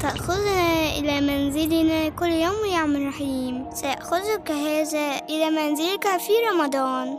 تأخذنا إلى منزلنا كل يوم يا عم رحيم. سأخذك هذا إلى منزلك في رمضان.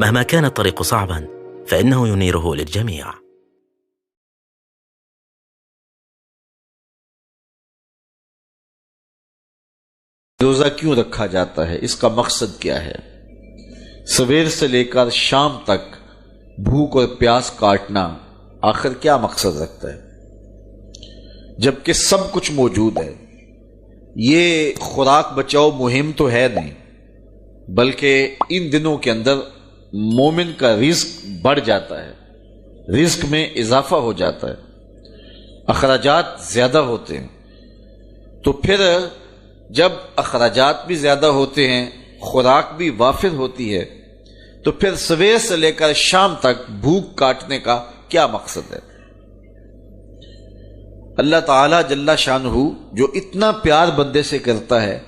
مهما كان الطريق صعبا فإنه ينيره للجميع. روزہ کیوں رکھا جاتا ہے؟ اس کا مقصد کیا ہے؟ سویر سے لے کر شام تک بھوک اور پیاس کاٹنا آخر کیا مقصد رکھتا ہے؟ جبکہ سب کچھ موجود ہے. یہ خوراک بچاؤ مہم تو ہے نہیں، بلکہ ان دنوں کے اندر مومن کا رزق بڑھ جاتا ہے، رزق میں اضافہ ہو جاتا ہے، اخراجات زیادہ ہوتے ہیں. تو پھر جب اخراجات بھی زیادہ ہوتے ہیں، خوراک بھی وافر ہوتی ہے، تو پھر سویر سے لے کر شام تک بھوک کاٹنے کا کیا مقصد ہے؟ اللہ تعالیٰ جل شانہ جو اتنا پیار بندے سے کرتا ہے،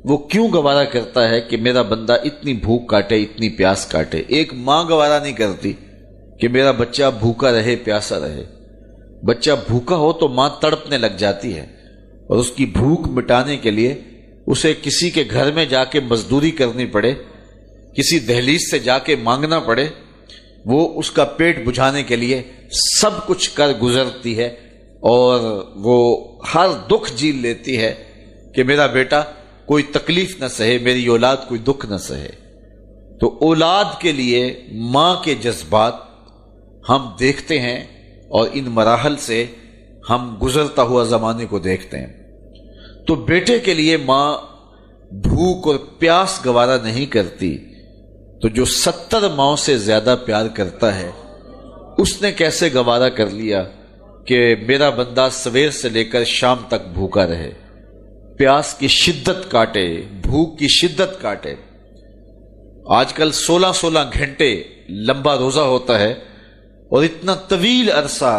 وہ کیوں گوارا کرتا ہے کہ میرا بندہ اتنی بھوک کاٹے، اتنی پیاس کاٹے؟ ایک ماں گوارا نہیں کرتی کہ میرا بچہ بھوکا رہے، پیاسا رہے. بچہ بھوکا ہو تو ماں تڑپنے لگ جاتی ہے، اور اس کی بھوک مٹانے کے لیے اسے کسی کے گھر میں جا کے مزدوری کرنی پڑے، کسی دہلیز سے جا کے مانگنا پڑے، وہ اس کا پیٹ بجھانے کے لیے سب کچھ کر گزرتی ہے، اور وہ ہر دکھ جھیل لیتی ہے کہ میرا بیٹا کوئی تکلیف نہ سہے، میری اولاد کوئی دکھ نہ سہے. تو اولاد کے لیے ماں کے جذبات ہم دیکھتے ہیں، اور ان مراحل سے ہم گزرتا ہوا زمانے کو دیکھتے ہیں. تو بیٹے کے لیے ماں بھوک اور پیاس گوارا نہیں کرتی، تو جو 70 ماؤں سے زیادہ پیار کرتا ہے، اس نے کیسے گوارا کر لیا کہ میرا بندہ سویر سے لے کر شام تک بھوکا رہے، پیاس کی شدت کاٹے، بھوک کی شدت کاٹے. آج کل 16 گھنٹے لمبا روزہ ہوتا ہے، اور اتنا طویل عرصہ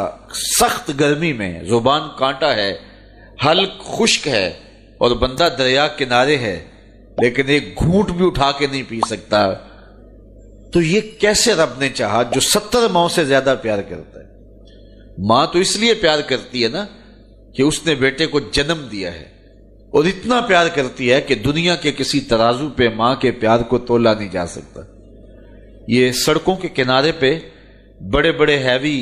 سخت گرمی میں زبان کانٹا ہے، حلق خشک ہے، اور بندہ دریا کنارے ہے، لیکن ایک گھونٹ بھی اٹھا کے نہیں پی سکتا. تو یہ کیسے رب نے چاہا جو 70 ماؤں سے زیادہ پیار کرتا ہے؟ ماں تو اس لیے پیار کرتی ہے نا کہ اس نے بیٹے کو جنم دیا ہے، اور اتنا پیار کرتی ہے کہ دنیا کے کسی ترازو پہ ماں کے پیار کو تولا نہیں جا سکتا. یہ سڑکوں کے کنارے پہ بڑے بڑے ہیوی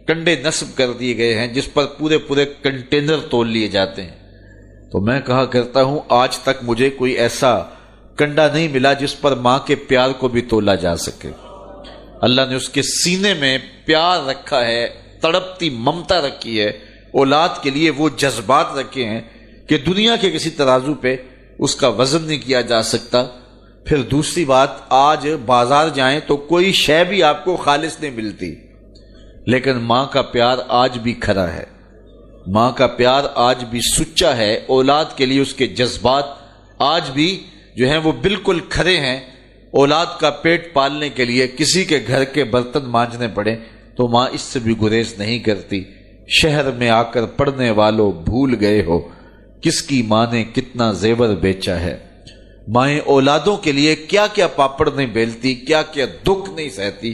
کنڈے نصب کر دیے گئے ہیں جس پر پورے پورے کنٹینر تول لیے جاتے ہیں. تو میں کہا کرتا ہوں آج تک مجھے کوئی ایسا کنڈا نہیں ملا جس پر ماں کے پیار کو بھی تولا جا سکے. اللہ نے اس کے سینے میں پیار رکھا ہے, تڑپتی ممتا رکھی ہے, اولاد کے لیے وہ جذبات رکھے ہیں کہ دنیا کے کسی ترازو پہ اس کا وزن نہیں کیا جا سکتا. پھر دوسری بات, آج بازار جائیں تو کوئی شے بھی آپ کو خالص نہیں ملتی, لیکن ماں کا پیار آج بھی کھرا ہے, ماں کا پیار آج بھی سچا ہے. اولاد کے لیے اس کے جذبات آج بھی جو ہیں وہ بالکل کھرے ہیں. اولاد کا پیٹ پالنے کے لیے کسی کے گھر کے برتن مانجنے پڑے تو ماں اس سے بھی گریز نہیں کرتی. شہر میں آ کر پڑھنے والوں بھول گئے ہو کس کی ماں نے کتنا زیور بیچا ہے. مائیں اولادوں کے لیے کیا کیا پاپڑ نہیں بیلتی, کیا کیا دکھ نہیں سہتی,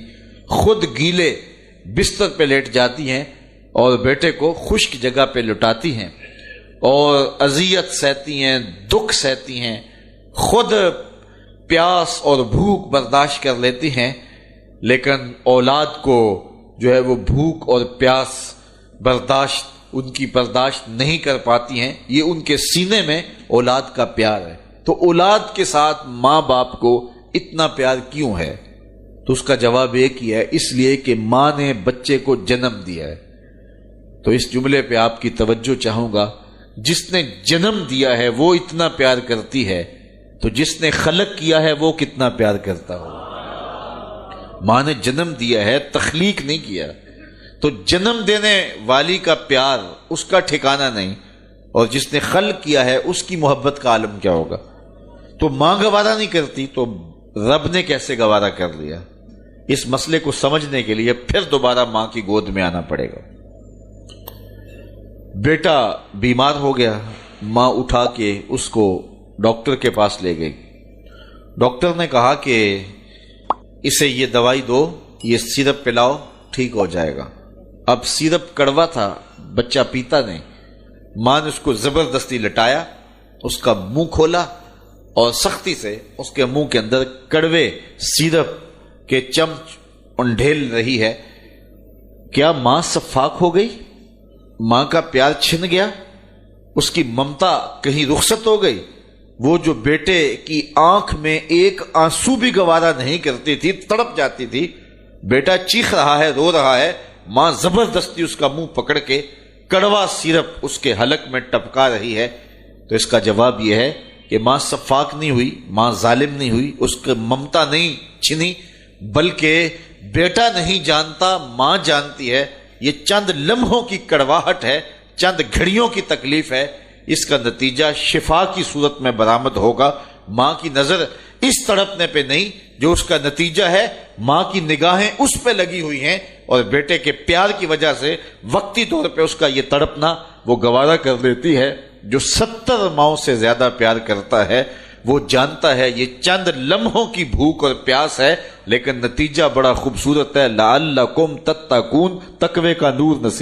خود گیلے بستر پہ لیٹ جاتی ہیں اور بیٹے کو خشک جگہ پہ لٹاتی ہیں, اور اذیت سہتی ہیں, دکھ سہتی ہیں, خود پیاس اور بھوک برداشت کر لیتی ہیں, لیکن اولاد کو جو ہے وہ بھوک اور پیاس برداشت ان کی برداشت نہیں کر پاتی ہیں. یہ ان کے سینے میں اولاد کا پیار ہے. تو اولاد کے ساتھ ماں باپ کو اتنا پیار کیوں ہے؟ تو اس کا جواب ایک ہی ہے, اس لیے کہ ماں نے بچے کو جنم دیا ہے. تو اس جملے پہ آپ کی توجہ چاہوں گا, جس نے جنم دیا ہے وہ اتنا پیار کرتی ہے تو جس نے خلق کیا ہے وہ کتنا پیار کرتا ہو. ماں نے جنم دیا ہے, تخلیق نہیں کیا, تو جنم دینے والی کا پیار اس کا ٹھکانہ نہیں, اور جس نے خلق کیا ہے اس کی محبت کا عالم کیا ہوگا. تو ماں گوارا نہیں کرتی تو رب نے کیسے گوارا کر لیا؟ اس مسئلے کو سمجھنے کے لیے پھر دوبارہ ماں کی گود میں آنا پڑے گا. بیٹا بیمار ہو گیا, ماں اٹھا کے اس کو ڈاکٹر کے پاس لے گئی. ڈاکٹر نے کہا کہ اسے یہ دوائی دو, یہ سیرپ پلاؤ, ٹھیک ہو جائے گا. اب سیرپ کڑوا تھا, بچہ پیتا نہیں. ماں نے اس کو زبردستی لٹایا, اس کا منہ کھولا اور سختی سے اس کے منہ کے اندر کڑوے سیرپ کے چمچ انڈھیل رہی ہے. کیا ماں صفاق ہو گئی؟ ماں کا پیار چھن گیا؟ اس کی ممتا کہیں رخصت ہو گئی؟ وہ جو بیٹے کی آنکھ میں ایک آنسو بھی گوارا نہیں کرتی تھی, تڑپ جاتی تھی, بیٹا چیخ رہا ہے, رو رہا ہے, ماں زبردستی اس کا منہ پکڑ کے کڑوا سیرپ اس کے حلق میں ٹپکا رہی ہے. تو اس کا جواب یہ ہے کہ ماں صفاق نہیں ہوئی, ماں ظالم نہیں ہوئی, اس کی ممتا نہیں چھنی, بلکہ بیٹا نہیں جانتا, ماں جانتی ہے. یہ چند لمحوں کی کڑواہٹ ہے, چند گھڑیوں کی تکلیف ہے, اس کا نتیجہ شفا کی صورت میں برآمد ہوگا. ماں کی نظر اس تڑپنے پہ نہیں جو اس کا نتیجہ ہے, ماں کی نگاہیں اس پہ لگی ہوئی ہیں, اور بیٹے کے پیار کی وجہ سے وقتی طور پہ اس کا یہ تڑپنا وہ گوارا کر لیتی ہے. جو 70 ماؤں سے زیادہ پیار کرتا ہے وہ جانتا ہے یہ چند لمحوں کی بھوک اور پیاس ہے, لیکن نتیجہ بڑا خوبصورت ہے. لعلکم تتقون, تقوی کا نور نصیب